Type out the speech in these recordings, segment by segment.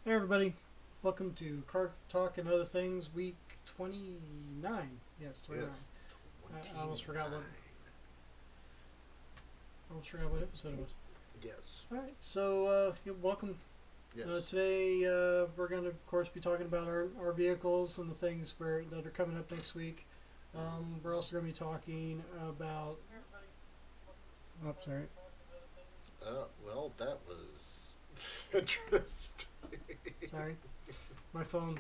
Hey everybody, welcome to Car Talk and Other Things, week 29. Yes, 29. Yes, I almost forgot 29. what episode it was. Yes, All right, so welcome. yes, Today we're going to, of course, be talking about our vehicles and the things that are coming up next week. We're also going to be talking about. Oh, sorry. well, that was interesting. Sorry, my phone.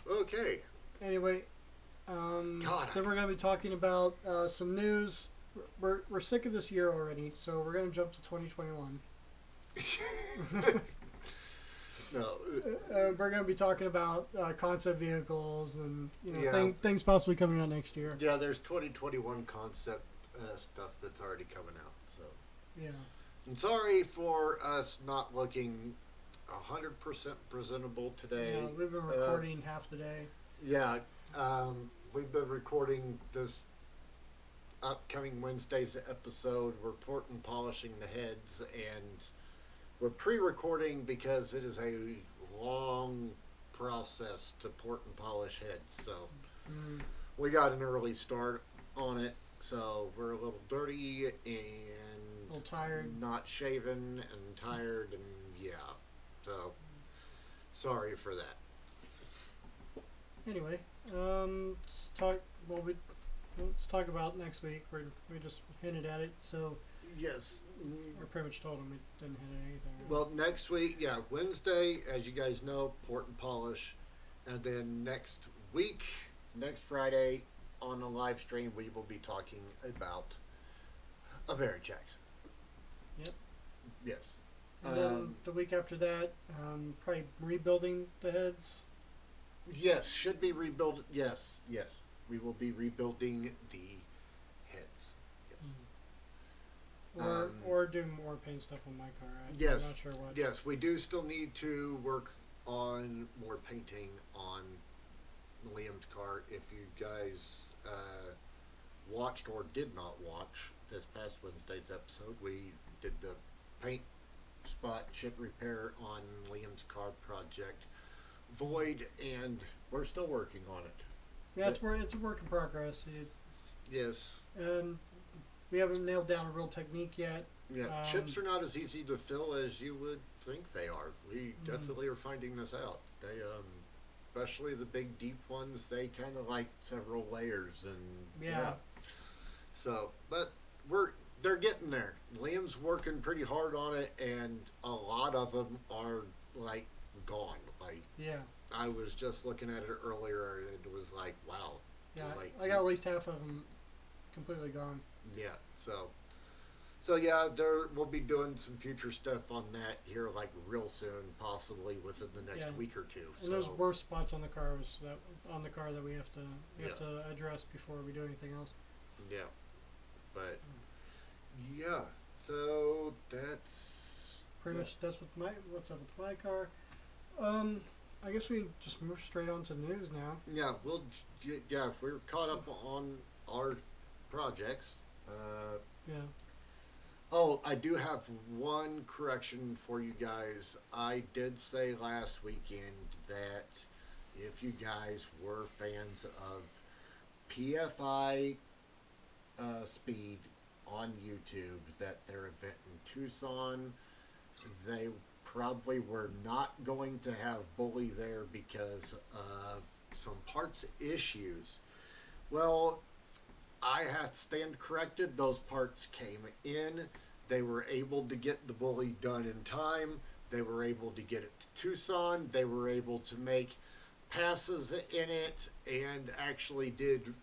Okay. Anyway, God, then we're going to be talking about some news. We're sick of this year already, so we're going to jump to 2021. no. We're going to be talking about concept vehicles and Yeah, things possibly coming out next year. yeah. There's 2021 concept stuff that's already coming out. So, Yeah, I'm sorry for us not looking 100% presentable today. yeah. We've been recording half the day. Yeah, we've been recording this upcoming Wednesday's episode. We're port and polishing the heads, and we're pre-recording because it is a long process to port and polish heads. So Mm, we got an early start on it. So we're a little dirty a and little tired. not shaven and tired, and yeah. So sorry for that. Anyway, let's talk. Well, let's talk about next week. We just hinted at it, so Yes. we pretty much told them we didn't hint at anything. Right? Well, next week, yeah, Wednesday, as you guys know, port and polish, and then next week, next Friday, on the live stream, we will be talking about a Barry Jackson. Yep. Yes. And then the week after that, probably rebuilding the heads. Yes, should be rebuilt. Yes, yes, we will be rebuilding the heads. Yes. Or do more paint stuff on my car. Yes. I'm not sure what. Yes, we do still need to work on more painting on Liam's car. If you guys watched or did not watch this past Wednesday's episode, we did the paint spot chip repair on Liam's car project Void, and we're still working on it. Yeah, it's a work in progress. Yes. And we haven't nailed down a real technique yet. Yeah, chips are not as easy to fill as you would think they are. We definitely are finding this out. They, especially the big deep ones, they kind of like several layers, and Yeah. So, but they're getting there. Liam's working pretty hard on it, and a lot of them are like gone. Like Yeah. I was just looking at it earlier, and it was like, wow. Yeah. Like, I got at least half of them completely gone. yeah. So yeah, there we'll be doing some future stuff on that here, like real soon, possibly within the next Yeah. week or two. And So those worst spots on the cars that we have to address before we do anything else. yeah, but yeah, so that's Pretty much that's what's up with my car. I guess we just move straight on to news now. yeah. Yeah, if we're caught up on our projects. Yeah. Oh, I do have one correction for you guys. I did say last weekend that if you guys were fans of PFI Speed on YouTube, that their event in Tucson, they probably were not going to have Bully there because of some parts issues. Well, I have to stand corrected. Those parts came in. They were able to get the Bully done in time. They were able to get it to Tucson. They were able to make passes in it and actually did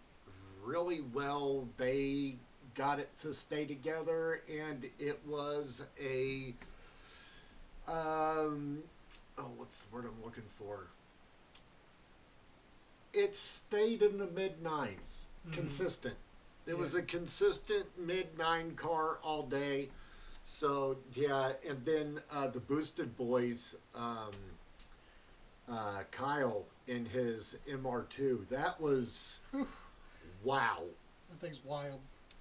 really well. They got it to stay together, and it was a what's the word I'm looking for? It stayed in the mid nines, consistent. It was a consistent mid nine car all day. So yeah, and then the Boosted Boys, Kyle in his MR2, that was wow. That thing's wild.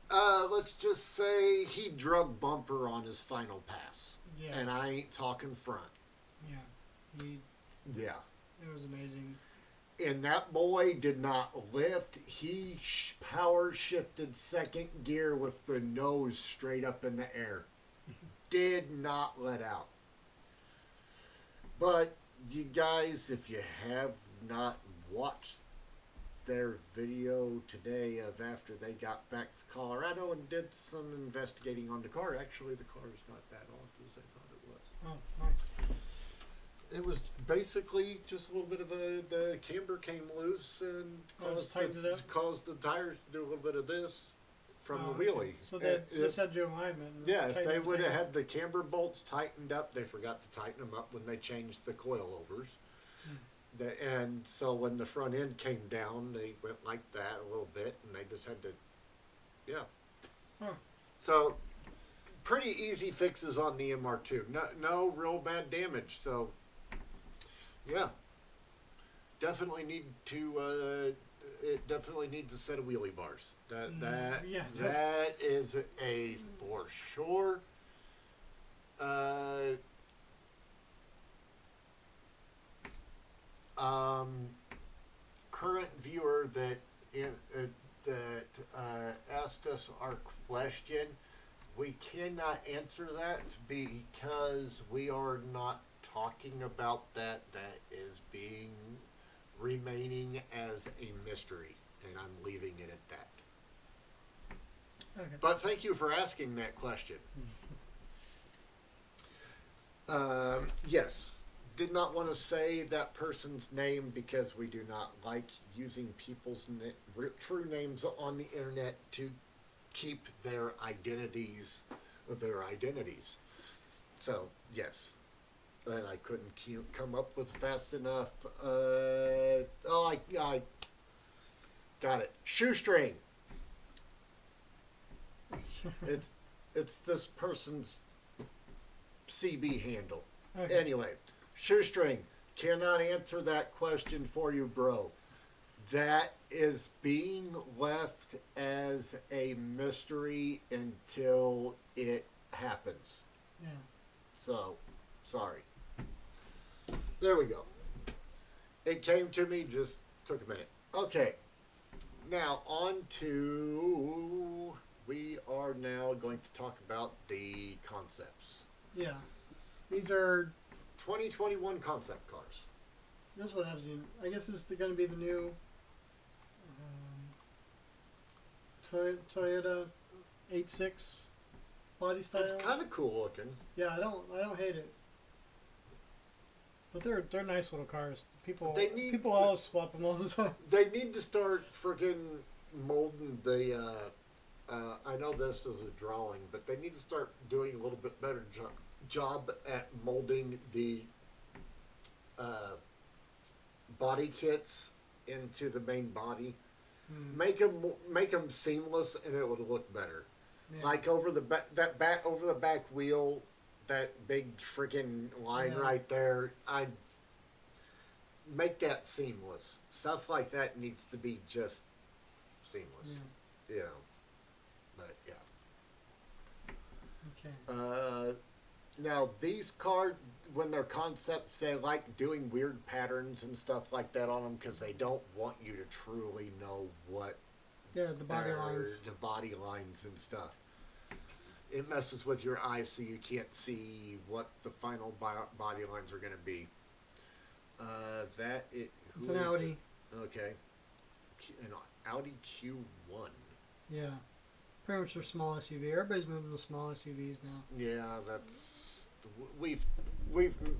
Let's just say he drug bumper on his final pass. Yeah. And I ain't talking front. Yeah. He, Yeah. it was amazing. And that boy did not lift. He power shifted second gear with the nose straight up in the air. Did not let out. But you guys, if you have not watched their video today of after they got back to Colorado and did some investigating on the car, actually the car is not that off as I thought it was. Oh, nice. It was basically just a little bit of the camber came loose and caused the tires to do a little bit of this from the wheelie. Okay. So they just had to do alignment. Yeah, if they would have had the camber bolts tightened up, they forgot to tighten them up when they changed the coilovers. And so when the front end came down, they went like that a little bit, and they just had to, yeah. Huh. So pretty easy fixes on the MR2. No real bad damage. So yeah, definitely need to. It definitely needs a set of wheelie bars. That is a for sure. Current viewer that asked us our question, we cannot answer that because we are not talking about that. That is remaining as a mystery, and I'm leaving it at that. Okay. But thank you for asking that question. Yes. Did not want to say that person's name because we do not like using people's true names on the internet to keep their identities. So, yes. And I couldn't come up with fast enough. I got it. Shoestring. It's this person's CB handle. Okay. Anyway. Shoestring, cannot answer that question for you, bro. That is being left as a mystery until it happens. Yeah. So, sorry. There we go. It came to me, just took a minute. Okay. Now, on to... We are now going to talk about the concepts. Yeah. These are... 2021 concept cars. This one has I guess this is going to be the new Toyota 86 body style. It's kind of cool looking. Yeah, I don't hate it. But they're nice little cars. People always swap them all the time. They need to start freaking molding the. I know this is a drawing, but they need to start doing a little bit better job at molding the body kits into the main body. Make them seamless, and it would look better. Yeah. Like over the back wheel, that big freaking line right there. I'd make that seamless. Stuff like that needs to be just seamless. Yeah. You know. But yeah. Okay. Now these cars, when they're concepts, they like doing weird patterns and stuff like that on them because they don't want you to truly know what. Yeah, the body lines. The body lines and stuff. It messes with your eyes, so you can't see what the final body lines are going to be. It's an Audi. Okay, an Audi Q1. Yeah. Pretty much their small SUV. Everybody's moving to small SUVs now. Yeah, we've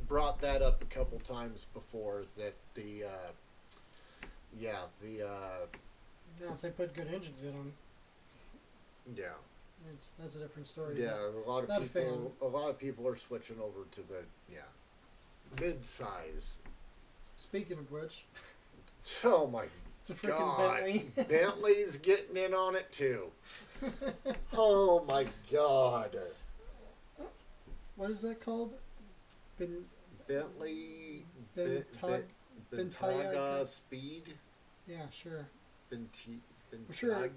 brought that up a couple times before. That now if they put good engines in them. Yeah. That's a different story. Yeah, a lot of people are switching over to the mid-size. Speaking of which. Oh my it's a freaking God. Bentley. Bentley's getting in on it too. Oh my God. What is that called? Bentley Bentayga Speed. Yeah, sure. Bentayga. Sure.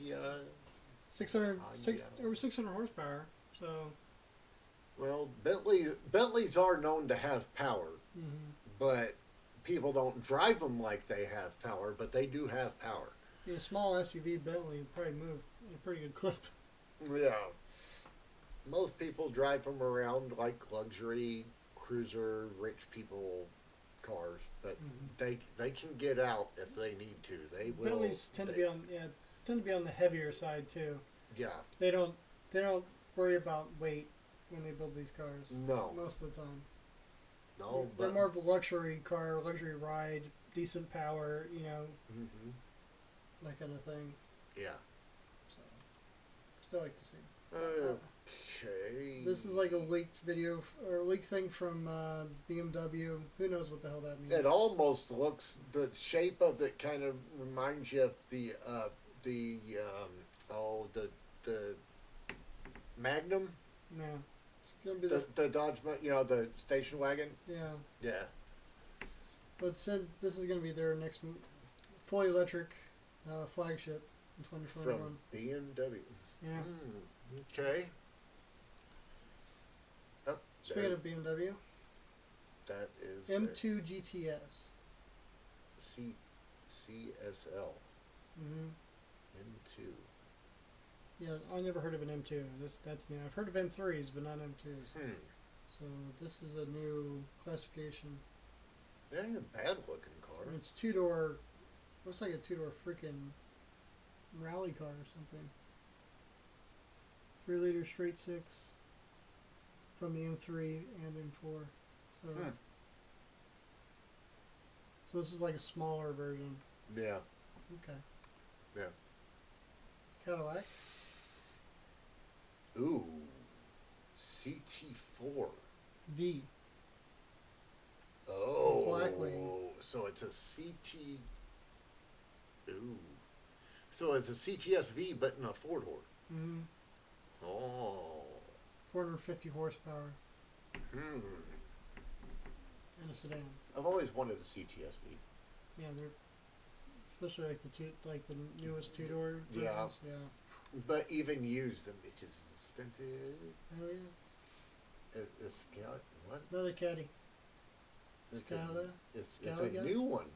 600 over 600 horsepower. So. Well, Bentleys are known to have power, but people don't drive them like they have power, but they do have power. Yeah, a small SUV Bentley would probably move at a pretty good clip. Yeah. Most people drive them around like luxury cruiser rich people cars, but they can get out if they need to. They will. Bentleys tend to be on the heavier side too. Yeah. They don't worry about weight when they build these cars. No. Most of the time. No, They're but more of a luxury car, luxury ride, decent power, hmm that kind of thing. Yeah. So, still like to see. Okay. This is like a leaked video or leaked thing from BMW. Who knows what the hell that means? It almost looks, the shape of it kind of reminds you of the Magnum, No, it's gonna be the Dodge, the station wagon. yeah. Yeah. But it said this is gonna be their next fully electric flagship in 2021. From BMW. Yeah. Okay. Oh, Speaking of BMW, that is M2 GTS. CSL Mm-hmm. M2. Yeah, I never heard of an M2. That's new. I've heard of M3s, but not M2s. So this is a new classification. It ain't a bad looking car. And it's two-door. Looks like a two-door freaking rally car or something. 3-liter straight six from the M3 and M4. So, so this is like a smaller version. Yeah. Okay. Yeah. Cadillac. Ooh. CT4. V. Oh. Blackwing. So it's a CT. Ooh. So it's a CTSV, but in a four-door. Mm-hmm. Oh. 450 horsepower Hmm. and a sedan. I've always wanted a CTSV. Yeah, they're especially like the newest two-door. Yeah. versions. Yeah. But even used, them bitches is expensive. Hell yeah. What? Another caddy. It's Scala. It's Scala a guy? new one.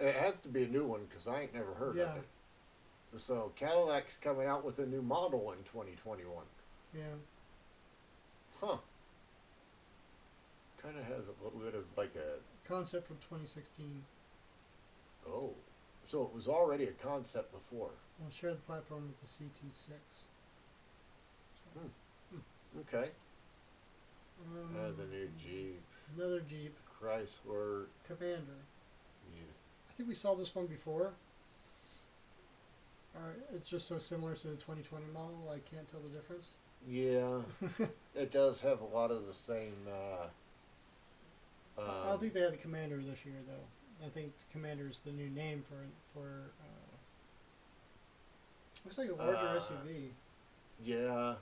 It has to be a new one because I ain't never heard of it. So Cadillac's coming out with a new model in 2021. Yeah. Huh. Kind of has a little bit of like a Concept from 2016. oh, so it was already a concept before. We'll share the platform with the CT6. Okay. The new Jeep. Another Jeep. Chrysler. Commander. Yeah. I think we saw this one before. It's just so similar to the 2020 model, I can't tell the difference. Yeah. It does have a lot of the same. I don't think they had the Commander this year, though. I think Commander is the new name for. Looks like a larger SUV. Yeah.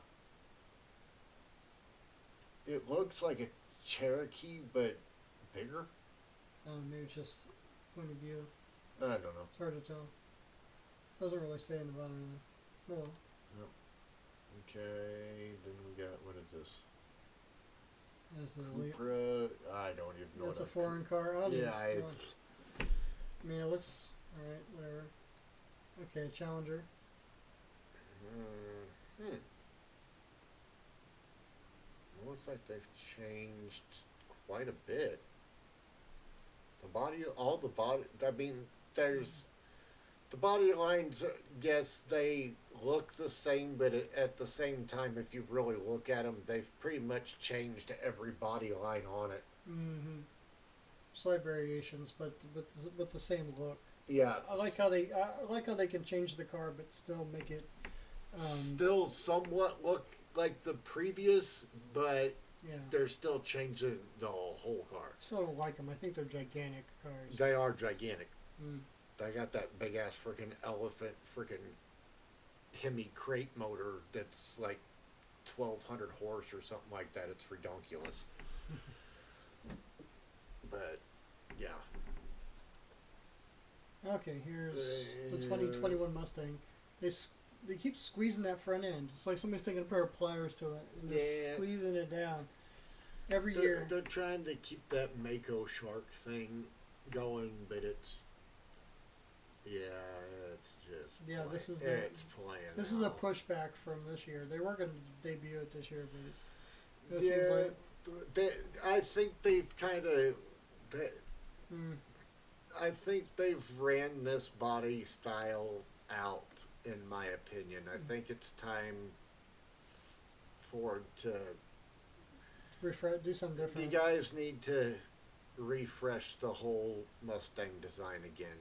It looks like a Cherokee, but bigger. Maybe it's just point of view. I don't know. It's hard to tell. Doesn't really say in the bottom of the. Oh. Okay, then we got, what is this? This is Cupra. I don't even know. That's a foreign car. I I mean, it looks alright. Whatever. Okay, Challenger. It looks like they've changed quite a bit. The body, I mean, there's the body lines. Yes, they look the same, but at the same time, if you really look at them, they've pretty much changed every body line on it. Mm-hmm. Slight variations, but the same look. Yeah, I like how they can change the car, but still make it still somewhat look like the previous, but yeah, they're still changing the whole car. Still don't like them. I think they're gigantic cars. They are gigantic. Mm. They got that big ass freaking elephant freaking Hemi crate motor that's like 1,200 horse or something like that. It's redonkulous. But yeah. Okay, here's the 2021 Mustang. They keep squeezing that front end. It's like somebody's taking a pair of pliers to it and just squeezing it down. every year. They're trying to keep that Mako shark thing going, but it's just Yeah, this is it's playing. This is a pushback from this year. They were going to debut it this year, but it Yeah, seems like I think they've kind of. mm, I think they've ran this body style out, in my opinion. I think it's time for to. do something different. You guys need to refresh the whole Mustang design again.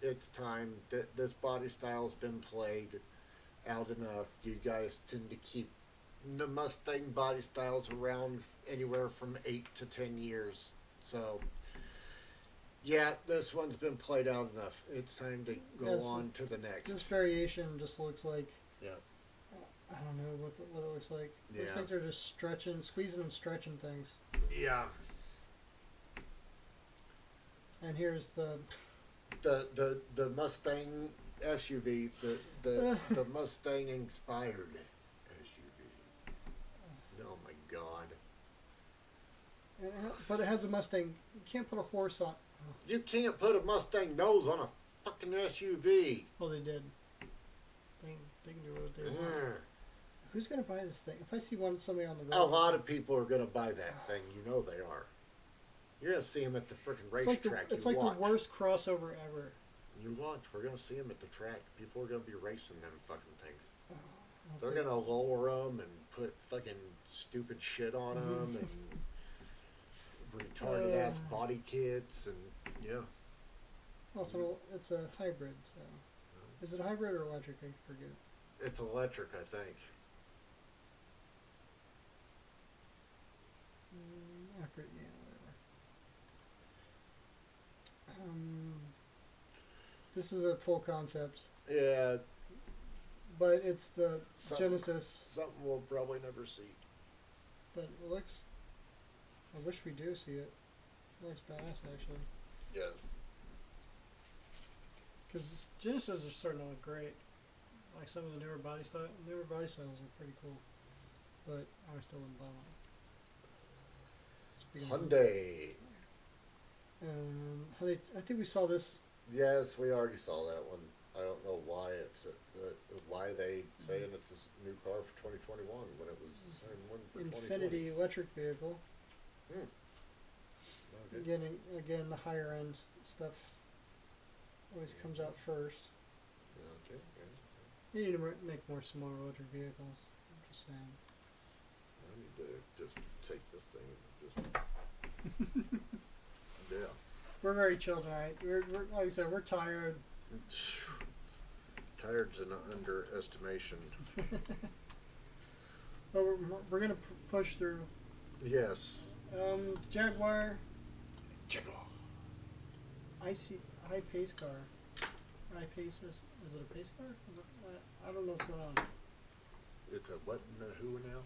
It's time. This body style's been played out enough. You guys tend to keep the Mustang body styles around anywhere from 8 to 10 years. So, yeah, this one's been played out enough. It's time to go on to the next. This variation just looks like. Yeah. I don't know what it looks like. Yeah. Looks like they're just squeezing and stretching things. Yeah. And here's the Mustang SUV, the Mustang inspired SUV. Oh my God! But it has a Mustang. You can't put a horse on. You can't put a Mustang nose on a fucking SUV. Oh, they did. They can do what they want. Who's gonna buy this thing? If I see somebody on the road, A lot of people are gonna buy that thing. You know they are. You're gonna see them at the freaking racetrack. It's like the worst crossover ever. You watch. We're gonna see them at the track. People are gonna be racing them fucking things. Oh, They're gonna lower them and put fucking stupid shit on them and retarded ass body kits and yeah. Well, it's a hybrid. So, is it a hybrid or electric? I forget. It's electric, I think. Whatever. This is a full concept. Yeah. But it's the Genesis. Something we'll probably never see. But it looks. I wish we do see it. It looks badass, actually. Yes. Because Genesis are starting to look great. Like some of the newer body styles are pretty cool. But I still wouldn't buy one. Hyundai. And I think we saw this. Yes, we already saw that one. I don't know why why they saying it's a new car for 2021 when it was the same one for Infinity 2020. electric vehicle. Okay. Again, the higher end stuff always comes out first. Okay. You need to make some more electric vehicles. I'm just saying. I need to just take this thing and just yeah. We're very chill tonight. We're like I said, we're tired. Tired's an underestimation. But we're gonna push through. Yes. Jaguar. Jaguar. High pace car. High pace is it a pace car? I don't know what's going on. It's a what and a who now?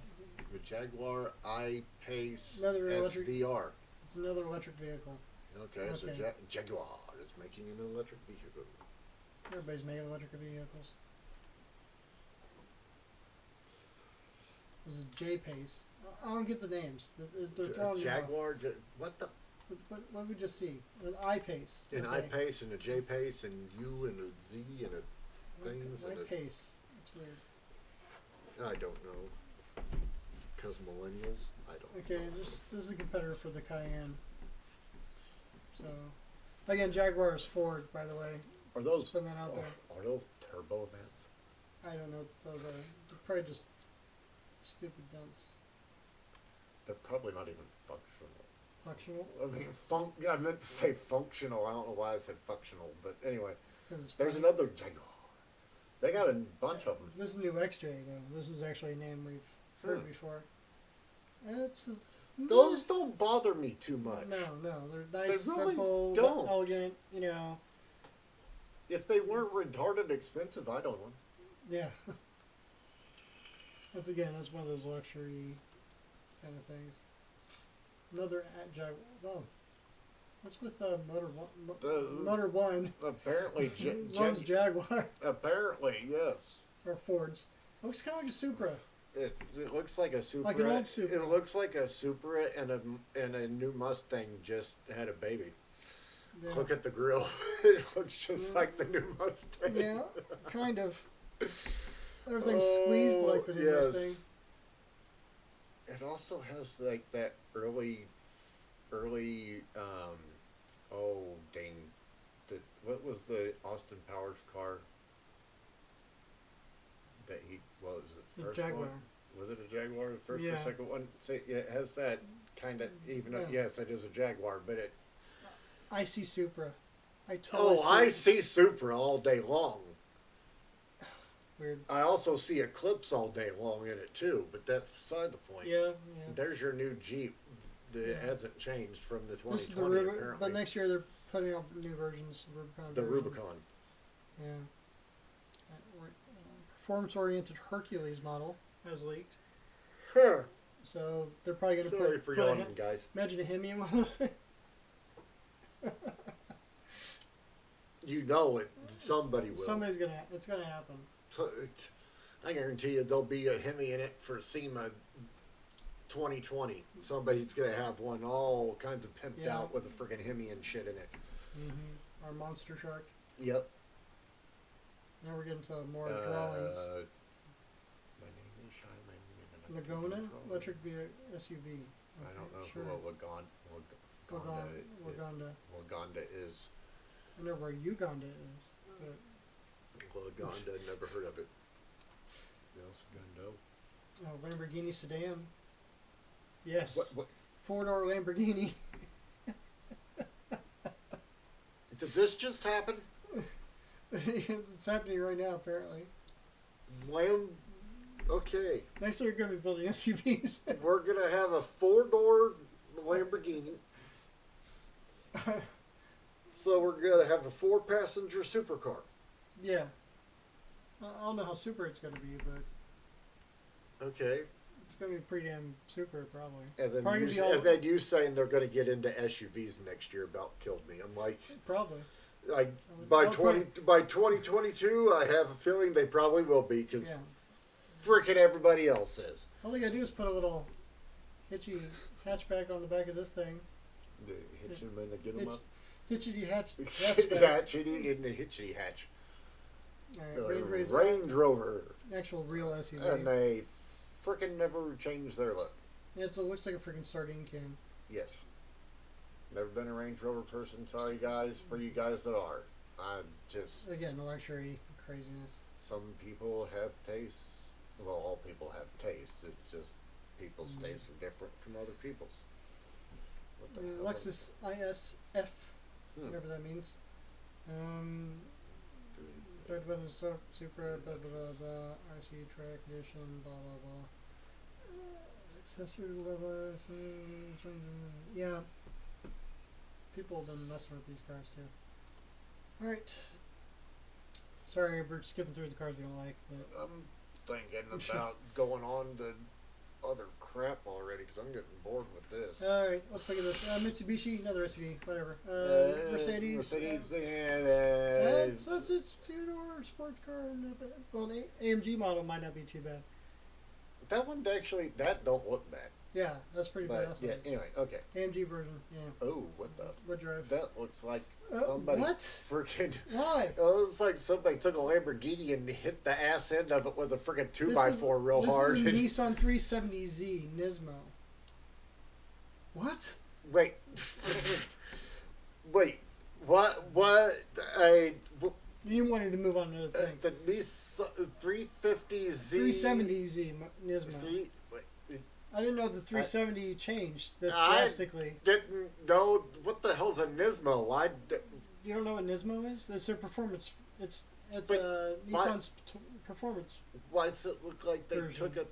The Jaguar I-Pace Another electric- SVR. It's another electric vehicle. Okay, so Jaguar is making an electric vehicle. Everybody's making electric vehicles. This is J-Pace. I don't get the names. They're throwing me off. Jaguar, what the? What did we just see? An I-Pace. An Okay. I-Pace and a J-Pace and U and a Z and a things and a... I-Pace. That's weird. I don't know. Because millennials, I don't know. Okay, this is a competitor for the Cayenne. So, again, Jaguar is Ford, by the way. Are those... Just putting that out there. Are those turbo vents? I don't know what those are. They're probably just stupid vents. They're probably not even functional. Functional? I mean, I meant to say functional. I don't know why I said functional, but anyway. There's Another Jaguar. They got a bunch of them. This is new XJ, though. This is actually a name we've heard before. Those don't bother me too much. No. They're nice, They really simple, don't. elegant, you know. If they weren't retarded expensive, I'd own one. Yeah. That's one of those luxury kind of things. Another Jaguar. Oh. What's with Motor One? Motor One. Apparently, loves Jaguar. Apparently, yes. Or Fords. Looks kind of like a Supra. It looks like a Supra. Like an old Supra. It looks like a Supra and a new Mustang just had a baby. Yeah. Look at the grill. It looks just like the new Mustang. Yeah, kind of. Everything's squeezed like the new Mustang. It also has like that early, oh dang, what was the Austin Powers car that he, what was it, the first Jaguar. one? Was it a Jaguar, the first Yeah. or second one? So it has that kind of, even though, Yeah. yes, it is a Jaguar, but it, I see Supra. I totally I see Supra all day long. Weird. I also see Eclipse all day long in it too, but that's beside the point. Yeah. There's your new Jeep that Yeah. hasn't changed from the 2020 This is the Rubicon, apparently. but next year they're putting out new versions of Rubicon. The version. Rubicon. Yeah. Performance-oriented Hercules model has leaked. Huh. So they're probably going to Sorry for put yawning, guys. imagine a Hemi in one of those. You know it. Somebody will. Somebody's it's gonna happen. So, I guarantee you there'll be a Hemi in it for SEMA 2020. Somebody's going to have one all kinds of pimped Yeah. out with a freaking Hemi and shit in it. Mm-hmm. Our monster truck. Yep. Now we're getting to more drawings. My name is Shyman. and I Laguna do drawings. electric vehicle SUV. I don't know sure. who a Laganda. Laganda is. I know where Uganda is. But Laganda, never heard of it. Yes, Gundo. oh, Lamborghini sedan. Yes. What? Four-door Lamborghini. Did this just happen? It's happening right now, apparently. Okay. Next year, we're going to be building SUVs. We're going to have a four-door Lamborghini. So we're going to have a four-passenger supercar. Yeah. I don't know how super it's going to be, but Okay. it's going to be pretty damn super, probably. And then, Probably you, gonna be all- and then you saying they're going to get into SUVs next year about killed me. I'm like, Probably. by I'll 2022, I have a feeling they probably will be because Yeah. frickin' everybody else is. All they got to do is put a little hitchy hatchback on the back of this thing. The hitch them and get them up. Hitchity hatchback. Hatchity in the hitchity hatch. All right, Range Rover. actual real SUV. And they frickin' never change their look. It looks like a freaking sardine can. Yes. Never been a Range Rover person. Sorry, guys. For you guys that are, I'm just. Again, luxury craziness. Some people have tastes. Well, all people have tastes. It's just people's tastes are different from other people's. What the hell? Lexus ISF, whatever that means. Third one is Supra, blah blah blah blah. RC track edition, blah blah blah. Accessory level. Yeah. People have been messing with these cars too. Alright. Sorry, we're skipping through the cars we don't like, but I'm thinking about going on to other crap already because I'm getting bored with this. alright, let's look at this. Mitsubishi, another SUV, whatever. Mercedes. Mercedes, It's two-door sports car. Not bad. Well, the AMG model might not be too bad. that one actually, that don't look bad. Yeah, that's pretty But badass. yeah, anyway, okay. AMG version, yeah. Oh, what the? What drive? That looks like somebody what? freaking. Why? Oh, it's like somebody took a Lamborghini and hit the ass end of it with a freaking 2x4 real hard. This is a Nissan 370Z Nismo. What? Wait. Wait. What? You wanted to move on to another thing. The Nissan 350Z. 370Z Nismo. Wait. I didn't know the 370 changed this I drastically. didn't know. What the hell's a Nismo? You don't know what Nismo is? It's their performance. It's But Nissan's performance. Why does it look like they Version. took a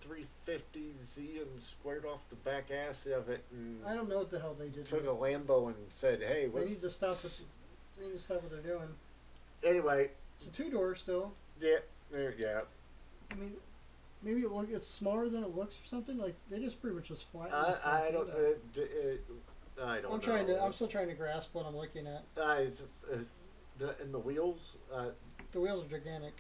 350Z and squared off the back ass of it and I don't know what the hell they did. took a Lambo and said, "Hey, They what?" need to stop. They need to stop what they're doing. Anyway, It's a two-door still. yeah. I mean, maybe it's smaller than it looks or something. Like they just pretty much just flat. I don't. I don't. I'm still trying to grasp what I'm looking at. And the wheels. The wheels are gigantic.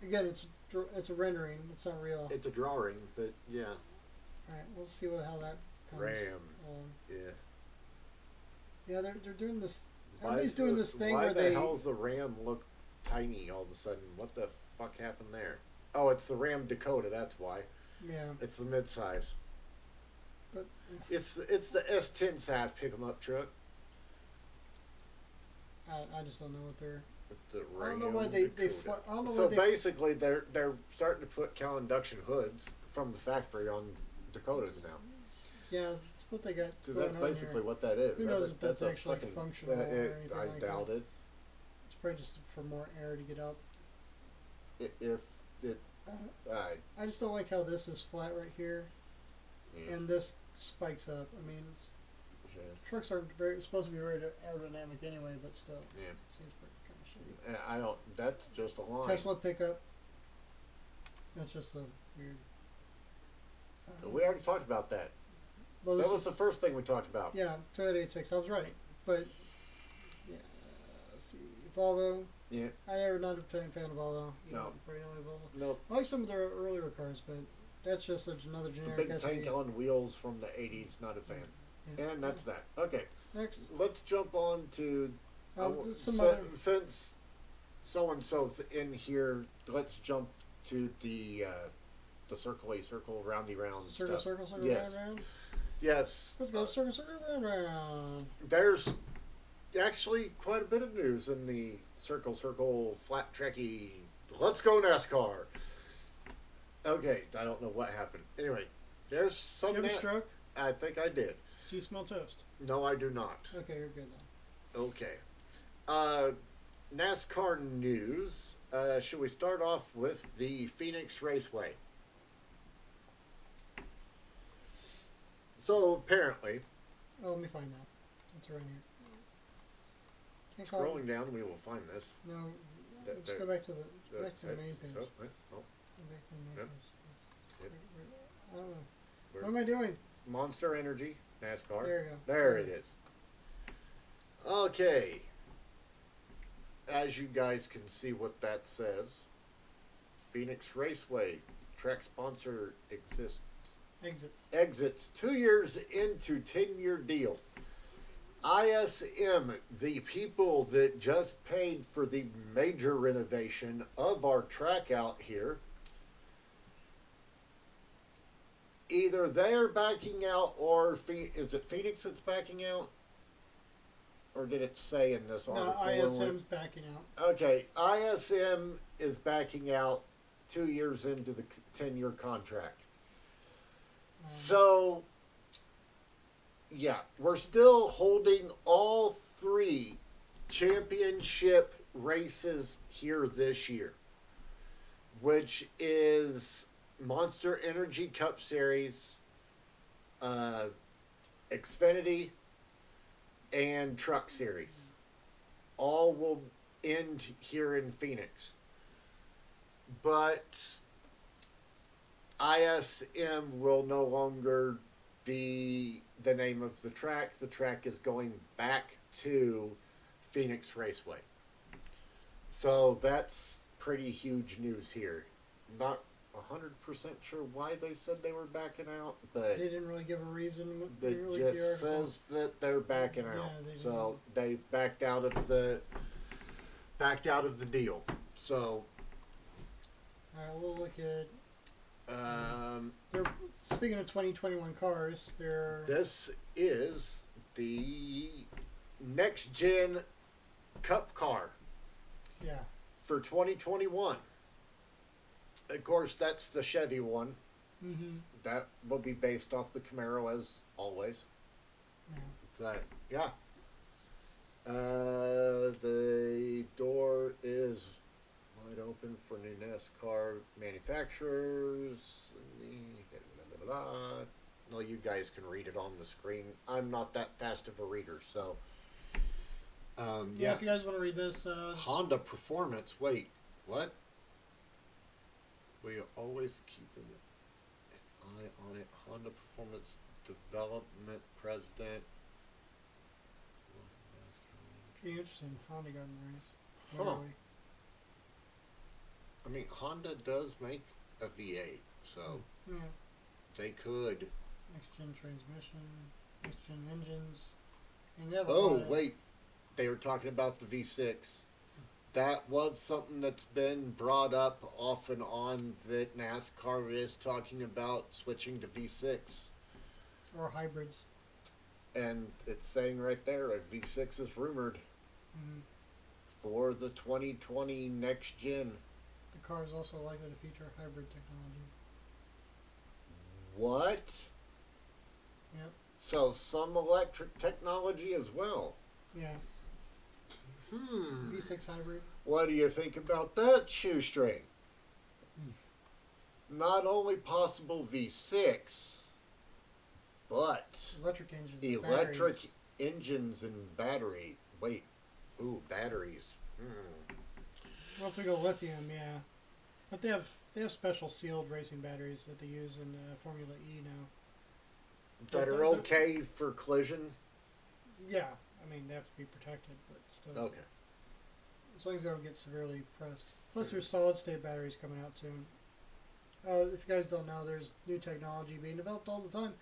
Again, it's it's a rendering. It's not real. It's a drawing, but yeah. All right, we'll see how that comes. RAM. along. Yeah. Yeah, they're doing this. Why Everybody's doing this thing why where the they. hell's the RAM look tiny all of a sudden? What the fuck happened there? Oh, it's the Ram Dakota. That's why. Yeah, It's the midsize. but It's the S10 size pick 'em up truck. I just don't know what they're. With the I don't know Ram why they Dakota. I don't know So why they. basically, they're starting to put cow induction hoods from the factory on Dakotas now. Yeah, that's what they got. Because going that's on basically here. what that is. Who knows if that's a actually fucking, functional or anything I like doubt that. it. It's probably just for more air to get up. If it, I just don't like how this is flat right here, yeah. and this spikes up. I mean, Yeah. trucks aren't supposed to be very aerodynamic anyway, but still, Yeah. it seems pretty kind of shitty. I don't. That's just a line. Tesla pickup. That's just a weird. We already talked about that. Well, That this was is, the first thing we talked about. yeah, Toyota 86. I was right, but yeah. Let's see, Volvo. Yeah. I never not a fan of Volvo. No. Right now, Volvo. Nope. I like some of their earlier cars, but that's just another The generic big SUV. tank on wheels from the '80s. Not a fan. Yeah. And that's that. Okay. Next, Let's jump on to some other. since so and so's in here. Let's jump to the circle roundy round Circle, stuff. circle, Yes. round, round. Yes. Let's go circle, circle, round, round. There's actually quite a bit of news in the circle flat tracky. Let's go NASCAR. Okay, I don't know what happened. Anyway, there's some. Did you have a stroke? I think I did. Do you smell toast? No, I do not. Okay, you're good then. Okay. NASCAR news. Should we start off with the Phoenix Raceway? So apparently, Oh, let me find that. It's right here. Can't call scrolling down, we will find this. No, That- let's that- go back to the main page. Oh, Go back to the main Yep. page. Yep. I don't know. Where- What am I doing? Monster Energy, NASCAR. There you go. There it is. Okay. As you guys can see what that says, Phoenix Raceway track sponsor exits 2 years into 10-year deal. ISM, the people that just paid for the major renovation of our track out here, either they're backing out or is it Phoenix that's backing out? Or did it say in this No, article? ISM's backing out. Okay, ISM is backing out 2 years into the 10-year contract. So, yeah, we're still holding all 3 championship races here this year, which is Monster Energy Cup Series, Xfinity, and Truck Series. All will end here in Phoenix. But ISM will no longer be the name of the track. The track is going back to Phoenix Raceway. So that's pretty huge news here. Not 100% sure why they said they were backing out, but They didn't really give a reason. it Didn't really give the just article. says that they're backing out. Yeah, they So they've backed out of the deal. So All right, we'll look at. um, They're speaking of 2021 cars. They're this is the next gen Cup car yeah. for 2021. Of course, that's the Chevy one. Mm-hmm. That will be based off the Camaro as always. Yeah. But yeah, the door is wide open for new NASCAR manufacturers. Blah, blah, blah. No, you guys can read it on the screen. I'm not that fast of a reader, so Yeah. If you guys want to read this, Honda Performance. Wait, what? We are always keeping an eye on it. Honda Performance Development President. be interesting. Honda got in the race. Huh. Really. I mean, Honda does make a V8, so Yeah. they could. Next gen transmission, next gen engines, and they have a Oh, lot of. wait. They were talking about the V6. That was something that's been brought up off and on that NASCAR is talking about switching to V6. Or hybrids. And it's saying right there a V6 is rumored Mm-hmm. for the 2020 next gen. The car is also likely to feature hybrid technology. What? Yep. So some electric technology as well. Yeah. V6 hybrid. What do you think about that, Shoestring? Not only possible V6, but Electric engines. electric Batteries. engines and battery. Wait, batteries. Well, if they go lithium, yeah. But they have special sealed racing batteries that they use in Formula E now. That are okay for collision. Yeah, I mean they have to be protected, but still. Okay. As long as they don't get severely pressed. Plus, there's solid state batteries coming out soon. If you guys don't know, there's new technology being developed all the time,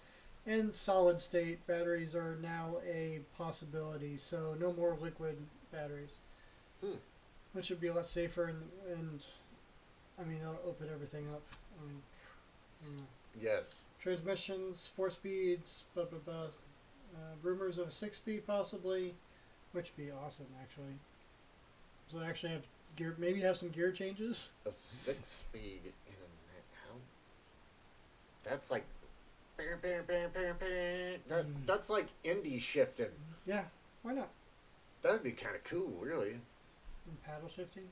and solid state batteries are now a possibility. So no more liquid batteries, which would be a lot safer and I mean that'll open everything up. I mean, anyway. Yes. Transmissions, 4 speeds, blah blah blah. Rumors of a 6-speed possibly, which would be awesome actually. So they actually have gear, maybe have some gear changes. A 6-speed in a how? That's like, that's like indie shifting. Yeah, why not? That'd be kind of cool, really. And paddle shifting.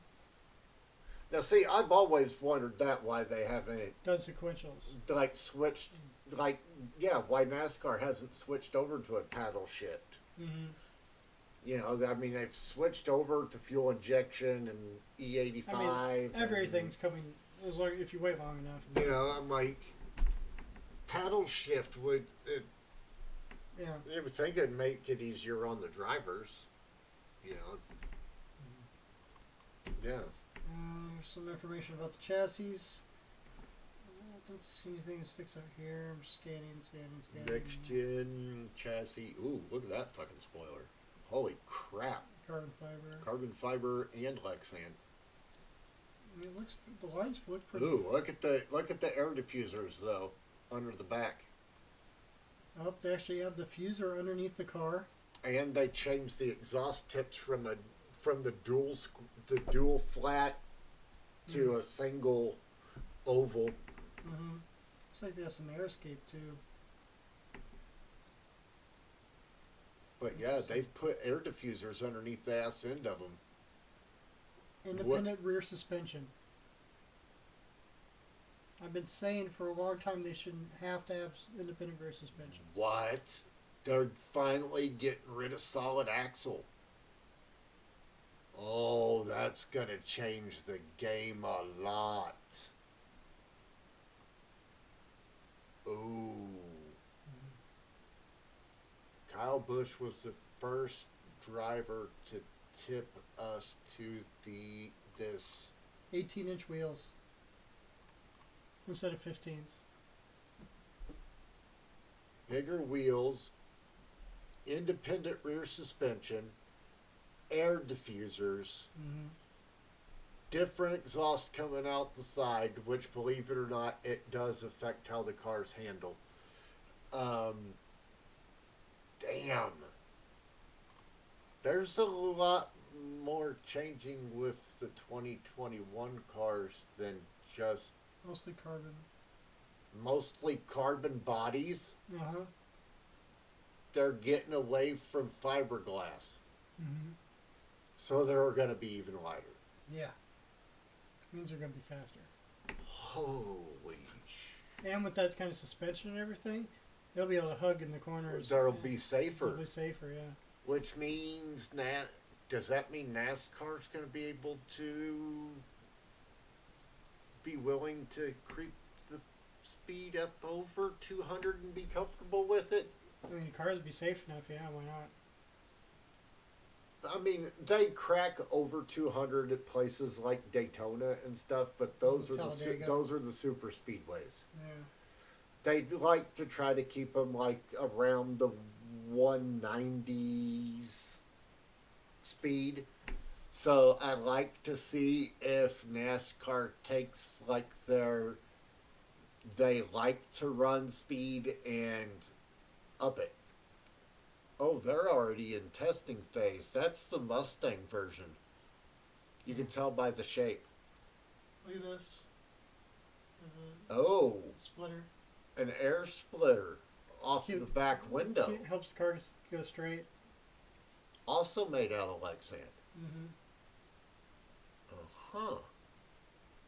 Now, see, I've always wondered why they haven't Done sequentials. like switched, like why NASCAR hasn't switched over to a paddle shift. Mm-hmm. You know, I mean, they've switched over to fuel injection and E85. I mean, everything's coming as long if you wait long enough. You know, I'm like, paddle shift would. Yeah. You would think it'd make it easier on the drivers. You know. Yeah. Some information about the chassis. Don't see anything that sticks out here. I'm scanning. Next gen chassis. Ooh, look at that fucking spoiler. Holy crap. Carbon fiber. Carbon fiber and Lexan. I mean, the lines look pretty. Ooh, look at the air diffusers though, under the back. Oh, they actually have the diffuser underneath the car. And they changed the exhaust tips from the dual flat to a single oval. Mm-hmm. Looks like they have some air escape too. But yeah, they've put air diffusers underneath the ass end of them. Independent rear suspension. I've been saying for a long time they shouldn't have to have independent rear suspension. What? They're finally getting rid of solid axle. Oh, that's gonna change the game a lot. Ooh. Kyle Busch was the first driver to tip us to this 18-inch wheels instead of 15s. bigger wheels, independent rear suspension, air diffusers, different exhaust coming out the side, which, believe it or not, it does affect how the cars handle. Damn. There's a lot more changing with the 2021 cars than just Mostly carbon. bodies. Uh-huh. They're getting away from fiberglass. So they're going to be even lighter. Yeah. Means they're going to be faster. Holy sh... And with that kind of suspension and everything, they'll be able to hug in the corners. They'll be safer. They'll be safer, yeah. Which means does that mean NASCAR's going to be able to be willing to creep the speed up over 200 and be comfortable with it? I mean, cars would be safe enough, yeah, why not? I mean, they crack over 200 at places like Daytona and stuff, but those are Talladega. those are the super speedways. Yeah. They like to try to keep them like around the 190s speed. So I like to see if NASCAR takes like they like to run speed and up it. Oh, they're already in testing phase. That's the Mustang version. You can tell by the shape. Look at this. Oh, Splitter. an air splitter off the back window. It helps the car go straight. Also made out of Lexan. Mm-hmm. Huh.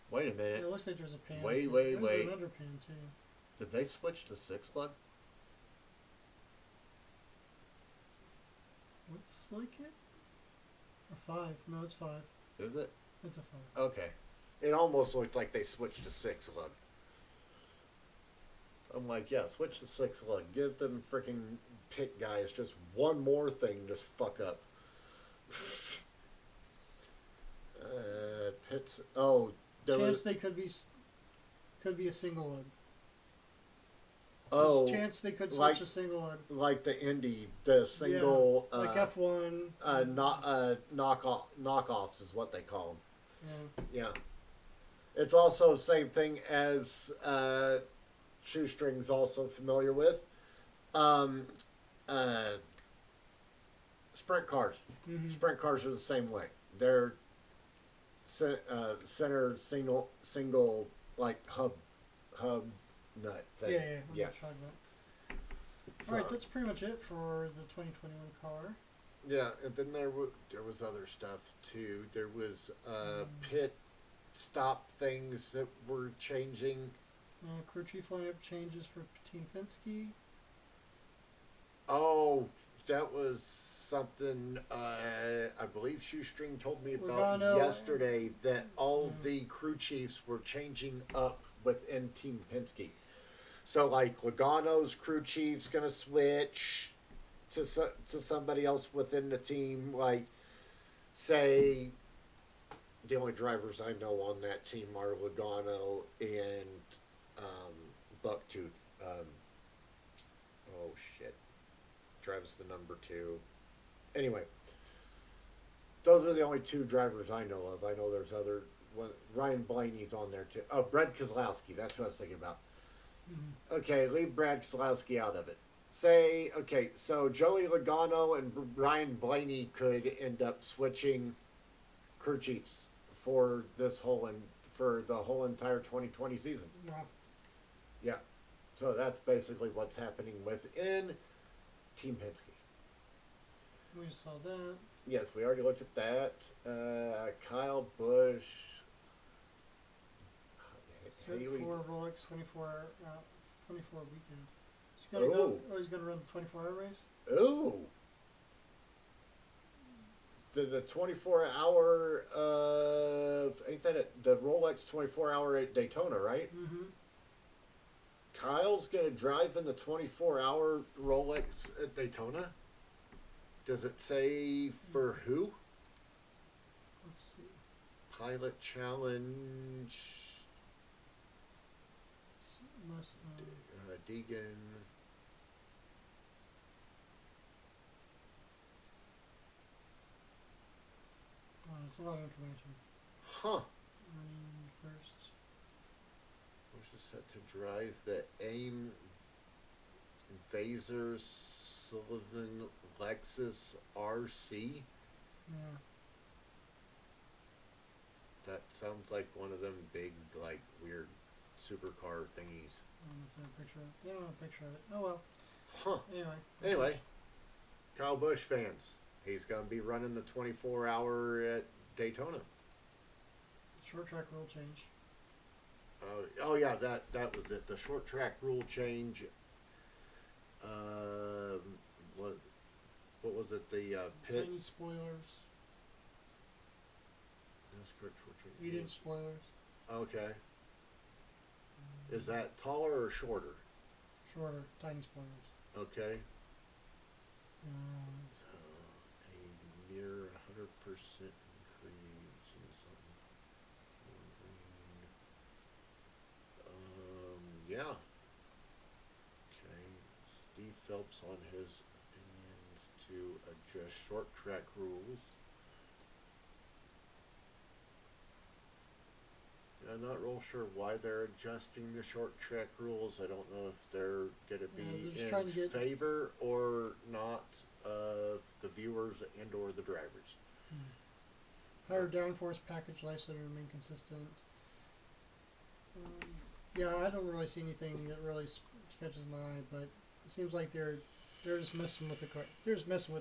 Wait a minute. It looks like there's a pan. Wait. There's an underpan too. Did they switch to 6 lug? Looks like it. Or 5. No, it's 5. Is it? It's a 5. Okay. It almost looked like they switched to 6 lug. I'm like, yeah, switch to 6 lug. Give them freaking pit guys just one more thing to fuck up. Pits. Oh, Chance they could be a single lug. Oh, There's chance they could switch like, to single lug. like the Indy, the single, like F1. knockoffs is what they call them. Yeah. Yeah. It's also the same thing as Shoestring's also familiar with. Sprint cars. Mm-hmm. Sprint cars are the same way. They're center single like hub nut thing. Yeah. I'm Yeah. not talking about. So, All right, that's pretty much it for the 2021 car. yeah, and then there was other stuff too. There was pit stop things that were changing. Crew chief lineup changes for Team Penske. Oh, that was something I believe Shoestring told me about Logano, yesterday, that all the crew chiefs were changing up within Team Penske. So like Logano's crew chief's gonna switch to somebody else within the team. Like, say, the only drivers I know on that team are Logano and Bucktooth. Oh shit, drives the number 2. Anyway, those are the only 2 drivers I know of. I know there's other. Ryan Blaney's on there too. Oh, Brad Keselowski. That's what I was thinking about. Mm-hmm. Okay, leave Brad Keselowski out of it. Say, okay, so Joey Logano and Ryan Blaney could end up switching crew chiefs for for the whole entire 2020 season. No. Yeah. So that's basically what's happening within Team Penske. We just saw that. Yes, we already looked at that. Kyle Busch. Set Haley. for Rolex 24 weekend. He's gonna go. Oh, he's gonna run the 24-hour race. Ooh. The 24-hour of ain't that the Rolex 24-hour at Daytona, right? Mm-hmm. Kyle's gonna drive in the 24-hour Rolex at Daytona. Does it say for who? Let's see. Pilot Challenge. Must, Deegan. it's a lot of information. Huh. Running first. Was just set to drive the AIM Vaser Sullivan Lexus RC. Yeah. That sounds like one of them big, like, weird supercar thingies. I don't know if they have a picture of it. They don't have a picture of it. Oh well. Huh. Anyway. Kyle Busch fans. He's going to be running the 24-hour at Daytona. Short track rule change. Oh yeah, that was it. The short track rule change. What was it? The pit. Tiny spoilers. That's correct, short track. 8-inch spoilers. Okay. Is that taller or shorter? Shorter. Tiny spoilers. Okay. Um, A mirror increase in something. Yeah. Okay. Steve Phelps on his opinions to adjust short track rules. I'm not real sure why they're adjusting the short track rules. I don't know if they're going to be in favor or not of the viewers and or the drivers. Higher downforce package life to remain consistent. Yeah, I don't really see anything that really catches my eye, but it seems like they're just messing with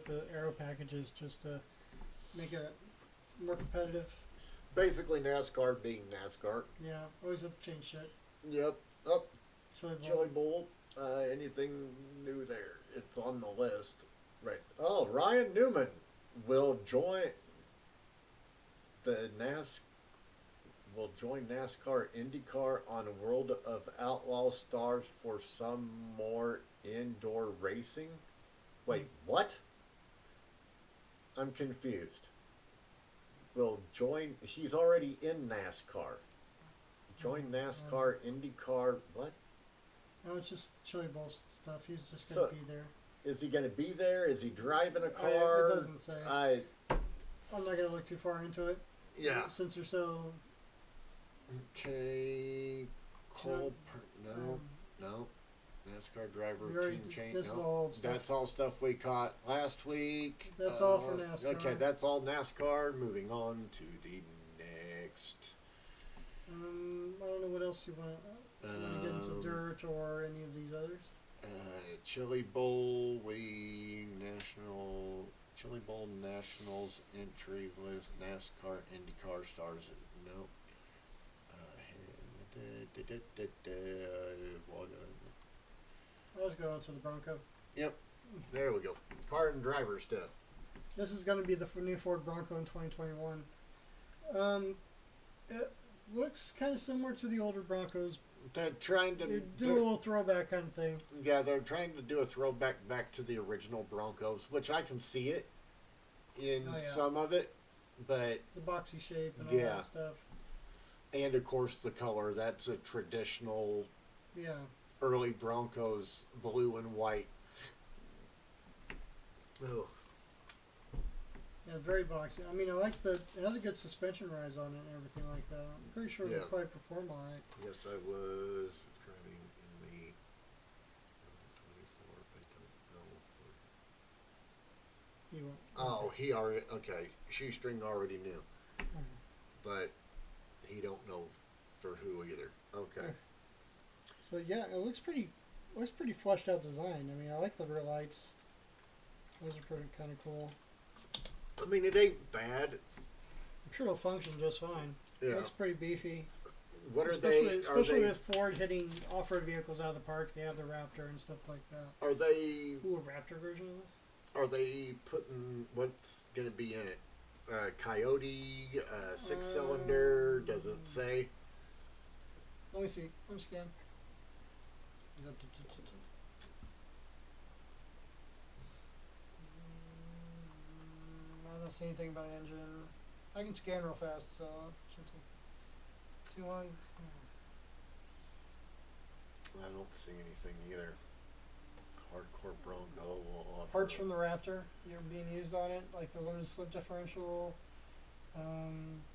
the aero packages just to make it more competitive. Basically, NASCAR being NASCAR. Yeah, always have to change shit. Yep. Up. Chili Bowl. Anything new there? It's on the list. Right. Oh, Ryan Newman will join NASCAR IndyCar on World of Outlaw Stars for some more indoor racing. Wait, what? I'm confused. Will join. He's already in NASCAR. Join NASCAR, IndyCar. What? No, it's just Chili Bowl stuff. He's just going to be there. Is he going to be there? Is he driving a car? It doesn't say. I'm not going to look too far into it. Yeah. Since they're so. Okay. No. NASCAR driver team change. This is all old stuff. That's all stuff we caught last week. That's all for NASCAR. Okay, that's all NASCAR. Moving on to the next. I don't know what else you want to get into dirt or any of these others. Chili Bowl Chili Bowl Nationals entry list. NASCAR IndyCar stars. Nope. Let's go on to the Bronco. Yep. There we go. Car and driver stuff. This is going to be the new Ford Bronco in 2021. It looks kind of similar to the older Broncos. They're trying to do a little throwback kind of thing. Yeah, they're trying to do a throwback back to the original Broncos, which I can see it in some of it, but the boxy shape and all that stuff. And of course the color. That's a traditional early Broncos blue and white. Oh. Yeah, very boxy. I mean, I like it has a good suspension rise on it and everything like that. I'm pretty sure it'll probably perform all right. Yes, I was driving in the 24. I don't know. He won't. Oh, he already, okay. Shoestring already knew. But he don't know for who either. Okay. So yeah, it looks pretty fleshed out design. I mean, I like the rear lights. Those are pretty kind of cool. I mean, it ain't bad. I'm sure it'll function just fine. Yeah. It looks pretty beefy. What especially with Ford hitting off-road vehicles out of the park. They have the Raptor and stuff like that. Are they... Ooh, a Raptor version of this? Are they putting... What's going to be in it? Coyote, six-cylinder, does it say? Let me see. Let me scan. I don't see anything about an engine. I can scan real fast, so shouldn't take too long. I don't see anything either. Hardcore Bronco. Parts from the Raptor you're being used on it, like the limited slip differential,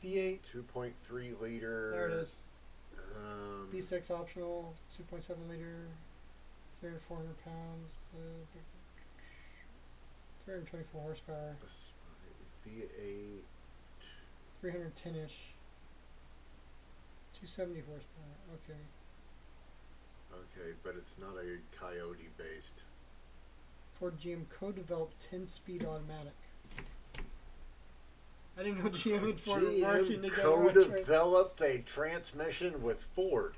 V8. 2.3 liter. There it is. V6 optional, 2.7 liter, 300 to 400 pounds, 324 horsepower. V8. 310-ish. 270 horsepower. Okay. Okay, but it's not a Coyote based. Ford GM co-developed 10-speed automatic. I didn't know GM and Ford were working together. Co-developed a transmission with Ford.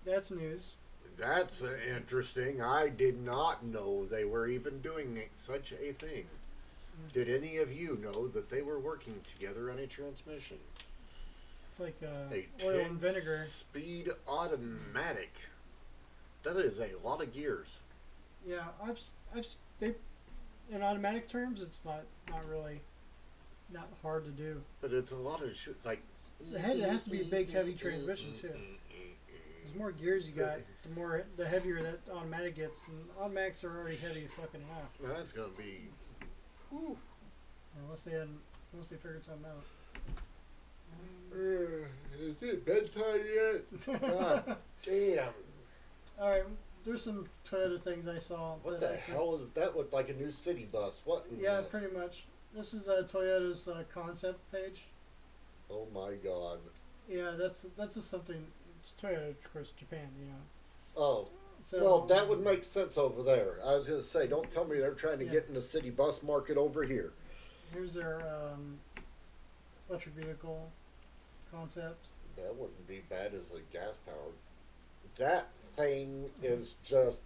That's news. That's interesting. I did not know they were even doing such a thing. Did any of you know that they were working together on a transmission? It's like oil and vinegar. Speed automatic. That is a lot of gears. Yeah, in automatic terms, it's not really. not hard to do. But it's a lot of like. So it has to be a big, heavy transmission too. The more gears you got, the heavier that automatic gets, and automatics are already heavy fucking enough. That's gonna be. Whew. Unless they figured something out. Is it bedtime yet? God damn. All right, there's some Toyota things I saw. What the hell is that? Look like a new city bus. What? Yeah, pretty much. This is Toyota's concept page. Oh my god. Yeah, that's just something. It's Toyota, of course, Japan. You know. Oh. So, well, that would make sense over there. I was gonna say, don't tell me they're trying to get in the city bus market over here. Here's their electric vehicle concept. That wouldn't be bad as a gas powered. That thing is just.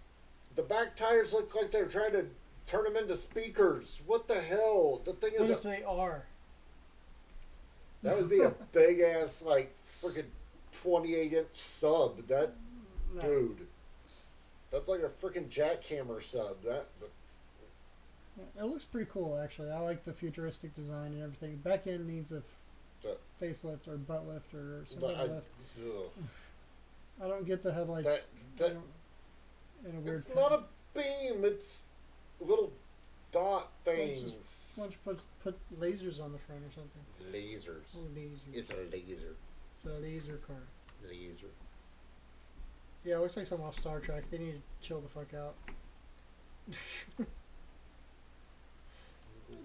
The back tires look like they're trying to turn them into speakers. What the hell? The thing is. What if they are? That would be a big ass, like, freaking 28-inch sub. That. No. Dude. That's like a freaking jackhammer sub. It looks pretty cool, actually. I like the futuristic design and everything. Back end needs a facelift or butt lift or something lift. I don't get the headlights in a weird. It's not a beam. It's little dot things. Why don't you put lasers on the front or something? Lasers. Oh, laser. It's a laser. It's a laser car. Laser. Yeah, it looks like something off Star Trek. They need to chill the fuck out.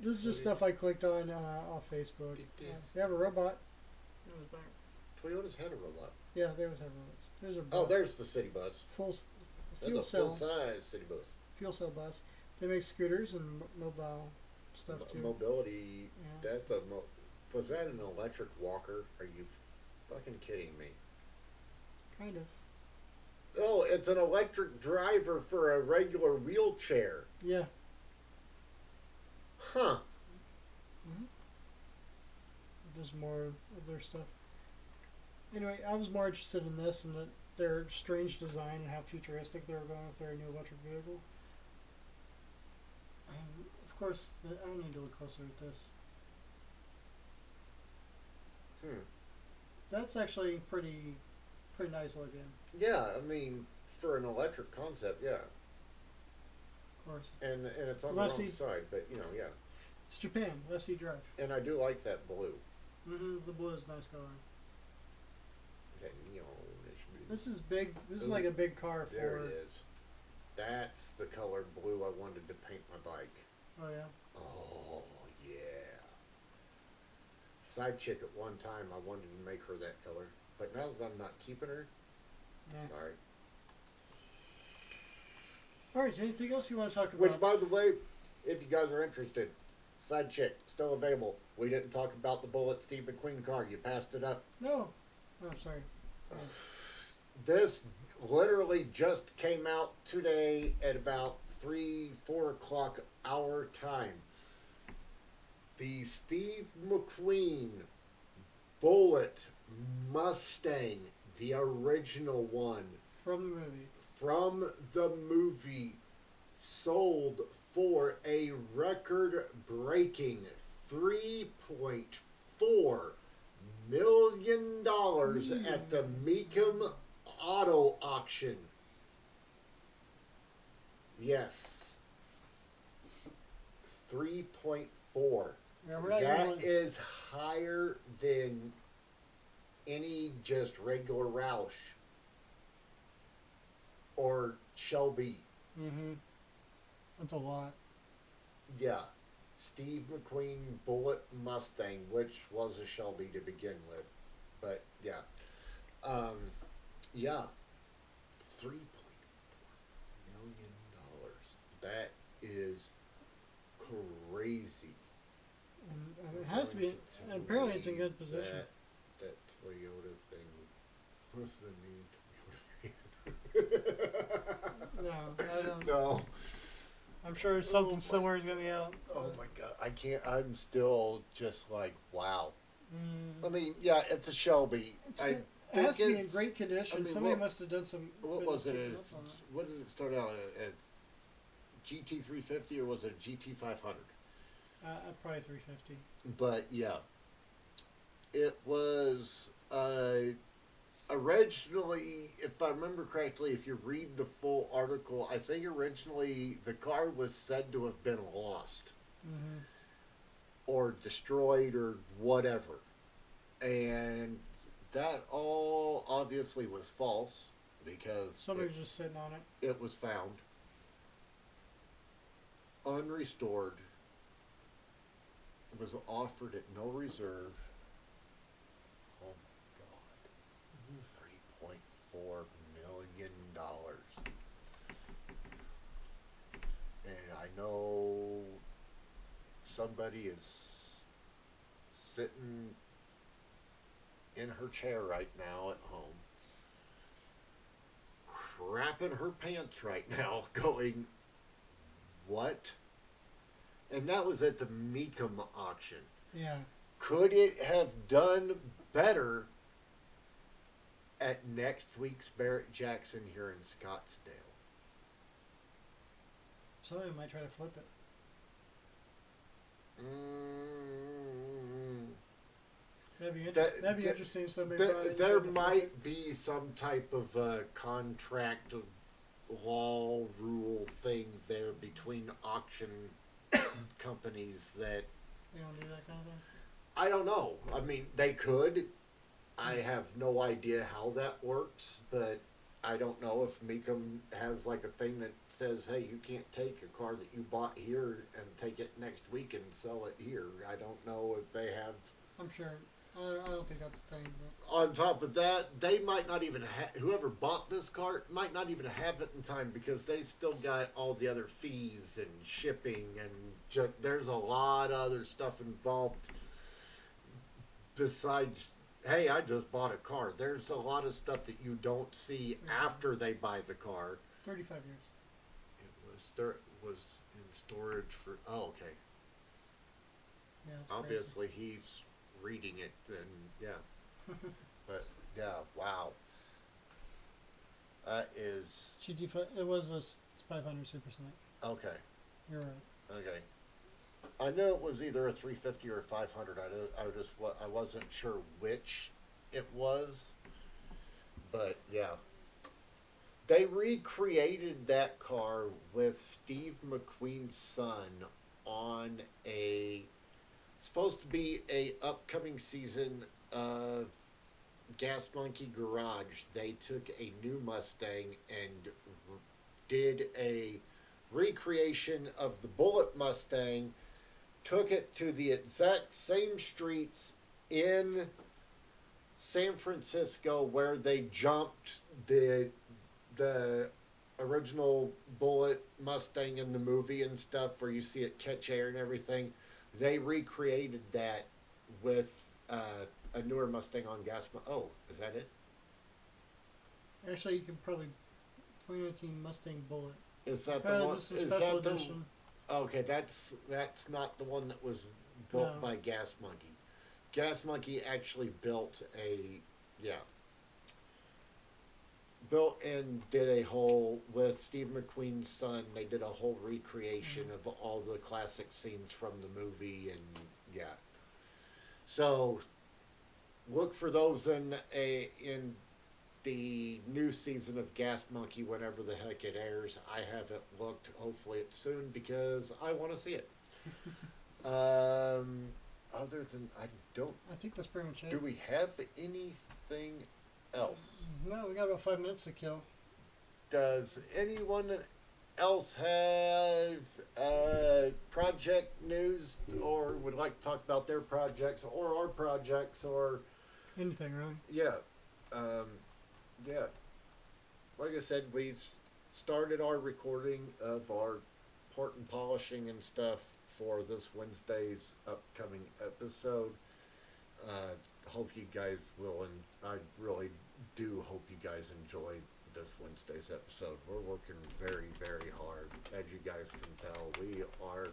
This is just stuff I clicked on off Facebook. They have a robot. Toyota's had a robot. Yeah, they always have robots. There's a there's the city bus. Fuel cell. Full-size city bus. Fuel cell bus. They make scooters and mobile stuff too. Mobility. Yeah. Was that an electric walker? Are you fucking kidding me? Kind of. Oh, it's an electric driver for a regular wheelchair. Yeah. Huh. Mm-hmm. There's more of their stuff. Anyway, I was more interested in this and their strange design and how futuristic they were going with their new electric vehicle. And of course, I need to look closer at this. That's actually pretty nice looking. Yeah, I mean, for an electric concept, yeah. Of course. And it's on the wrong side, but yeah. It's Japan, left seat drive. And I do like that blue. Mm-hmm. The blue is a nice color. That neonish. This is big. This is like a big car for. There it is. That's the color blue I wanted to paint my bike. Oh yeah. Oh yeah. Side chick at one time, I wanted to make her that color, but now that I'm not keeping her, sorry. All right. Anything else you want to talk about? Which, by the way, if you guys are interested, side chick still available. We didn't talk about the Bullet Steve McQueen car. You passed it up. No. Oh, sorry. Yeah. This literally just came out today at about 3-4 o'clock our time. The Steve McQueen Bullet Mustang, the original one. From the movie, sold for a record-breaking $3.4 million at the Mecum Auto Auction. Yes. 3.4. Yeah, that is higher than any just regular Roush or Shelby. Mm-hmm. That's a lot. Yeah. Steve McQueen Bullet Mustang, which was a Shelby to begin with. But, yeah. Yeah. $3.4 million. That is crazy. And it has to be, and apparently it's in good position. That Toyota thing. What's the new Toyota van? No, I don't. No. I'm sure something similar is going to be out. Oh my god, I can't, I'm still just like, wow. Mm. I mean, yeah, it's a Shelby. It has to be in great condition. I mean, somebody must have done some. What was it? What did it start out at? GT350 or was it a GT500? Probably 350. But yeah, it was originally, if I remember correctly, if you read the full article, I think originally the car was said to have been lost Mm-hmm. or destroyed or whatever. And that all obviously was false because Somebody was just sitting on it. it was found unrestored, was offered at no reserve. Oh my God. $3.4 million. And I know somebody is sitting in her chair right now at home, crapping her pants right now, going, what? And that was at the Mecum auction. Yeah. Could it have done better at next week's Barrett Jackson here in Scottsdale? Somebody might try to flip it. That'd be interesting. Somebody there might be some type of contract law rule thing there between auction companies that They don't do that kind of thing. I don't know. I mean, they could. I have no idea how that works, but I don't know if Mecum has like a thing that says, hey, you can't take a car that you bought here and take it next week and sell it here. I don't know if they have. I'm sure. I don't think that's the thing. But On top of that, they might not even whoever bought this car might not even have it in time because they still got all the other fees and shipping and there's a lot of other stuff involved besides, hey, I just bought a car. There's a lot of stuff that you don't see after they buy the car. 35 years. It was in storage for, oh, okay. Yeah, it's obviously he's reading it and yeah. But yeah, wow. That is GT5. It was a 500 Super Snack. okay. You're right. Okay. I knew it was either a 350 or a 500. I wasn't sure which it was, but yeah. They recreated that car with Steve McQueen's son on supposed to be a upcoming season of Gas Monkey Garage. They took a new Mustang and did a recreation of the Bullet Mustang, took it to the exact same streets in San Francisco where they jumped the original Bullet Mustang in the movie and stuff, where you see it catch air and everything. They recreated that with a newer Mustang on gas. Oh, is that it? Actually, you could probably 2019 Mustang Bullet. Is that the one? This is special edition. Okay, that's not the one that was built by Gas Monkey. Gas Monkey actually built built and did a whole, with Steve McQueen's son, they did a whole recreation of all the classic scenes from the movie, and yeah. So look for those in the new season of Gas Monkey whenever the heck it airs. I haven't looked. Hopefully it's soon because I want to see it. Other than I think that's pretty much it. Do we have anything else? No, we got about 5 minutes to kill. Does anyone else have project news or would like to talk about their projects or our projects or anything really? Yeah. Yeah. Like I said, we started our recording of our part and polishing and stuff for this Wednesday's upcoming episode. Hope you guys will, and I really do hope you guys enjoy this Wednesday's episode. We're working very, very hard. As you guys can tell, we are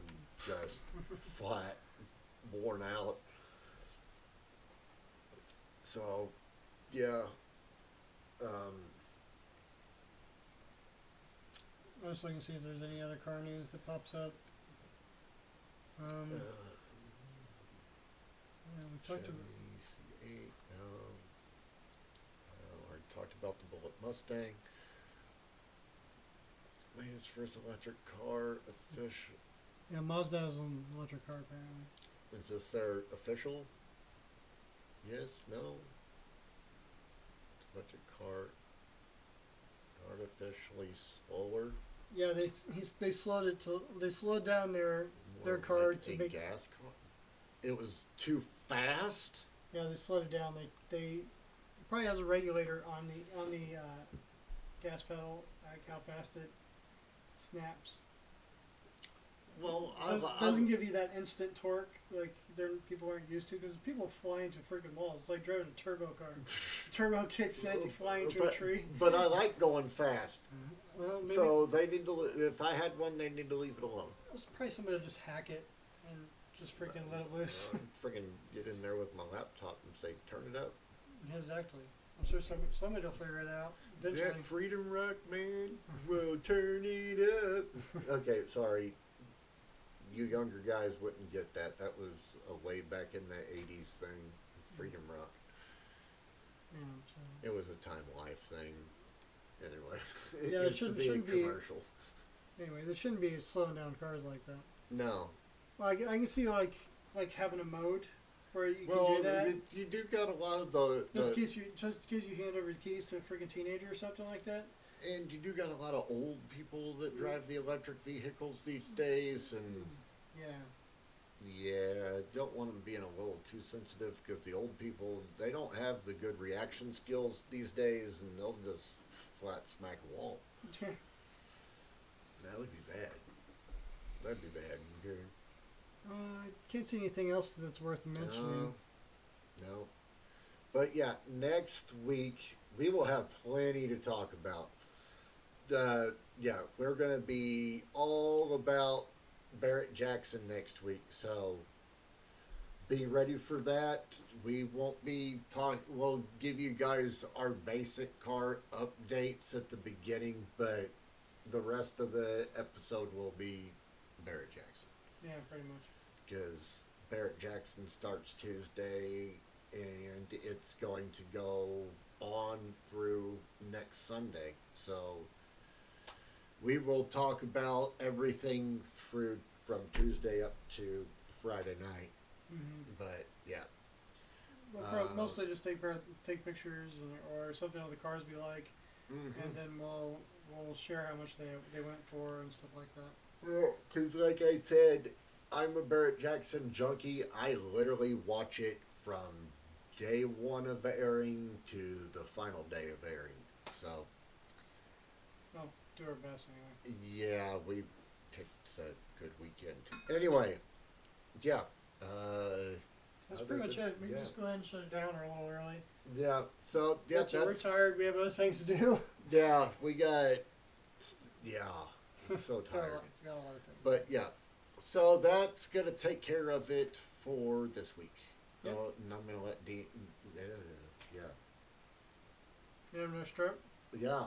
just flat worn out. So, yeah. I was looking to see if there's any other car news that pops up. Yeah, we talked about. Chevy C8, no. I already talked about the Bullet Mustang. Latest first electric car official. Yeah, Mazda has an electric car apparently. Is this their official? Yes, no. Electric car artificially slower. Yeah, they slowed it to they slowed down their More car like to a make. gas car. It was too fast. Yeah, they slowed it down. They it probably has a regulator on the gas pedal, like how fast it snaps. Well, Doesn't give you that instant torque like people aren't used to, because people fly into freaking walls. It's like driving a turbo car. Turbo kicks in, you fly into a tree. But I like going fast. Well, maybe So they need to. If I had one, they need to leave it alone. it's probably somebody to just hack it and just freaking let it loose. Freaking get in there with my laptop and say, turn it up. Exactly. I'm sure somebody will figure it out eventually. That Freedom Rock man will turn it up. Okay, sorry. You younger guys wouldn't get that. That was a way back in the 80s thing. Freedom Rock. Yeah, so. It was a Time Life thing. Anyway. Yeah, it used to shouldn't a be. commercial. Anyway, there shouldn't be slowing down cars like that. No. Well, I can see like having a mode where you Well, can do that. you do got a lot of the Just in case you hand over the keys to a freaking teenager or something like that. and you do got a lot of old people that drive the electric vehicles these days, and yeah, don't want them being a little too sensitive, because the old people, they don't have the good reaction skills these days, and they'll just flat smack a wall. Yeah. That would be bad. That'd be bad. Okay. I can't see anything else that's worth mentioning. No. But yeah, next week we will have plenty to talk about. Yeah, we're going to be all about Barrett Jackson next week, so be ready for that. We won't be talking. We'll give you guys our basic car updates at the beginning, but the rest of the episode will be Barrett Jackson. Yeah, pretty much. Because Barrett Jackson starts Tuesday, and it's going to go on through next Sunday. So we will talk about everything through from Tuesday up to Friday night. Mm-hmm. But yeah, We'll mostly just take pictures or something of the cars we like, and then we'll share how much they went for and stuff like that. Well, because like I said, I'm a Barrett Jackson junkie. I literally watch it from day one of airing to the final day of airing. So, Well, do our best anyway. yeah, we picked a good weekend. Anyway, yeah. That's pretty much it. We can just go ahead and shut it down or a little early. Yeah, so, yeah, We're tired. We have other things to do. yeah, we got, yeah, so tired. Got a lot of things. But, yeah, so that's going to take care of it for this week. Yep. And I'm going to let Dean, yeah. You have no strip? Yeah.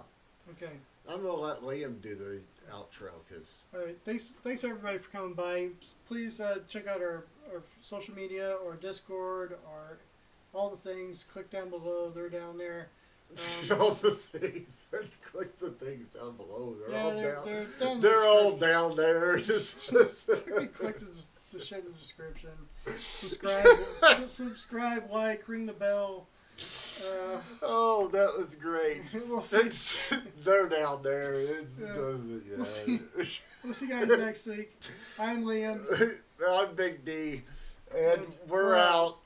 Okay. I'm going to let Liam do the outro, because... All right. Thanks everybody for coming by. Please check out our social media or Discord or all the things. Click down below. They're down there. all the things. Click the things down below. They're all down. They're down. They're all down there. Just click the shit in the description. Subscribe. Subscribe. Like. Ring the bell. Oh, that was great. We'll see. They're down there. It's Yeah. yeah. We'll see you guys next week. I'm Liam. I'm Big D, and we're out.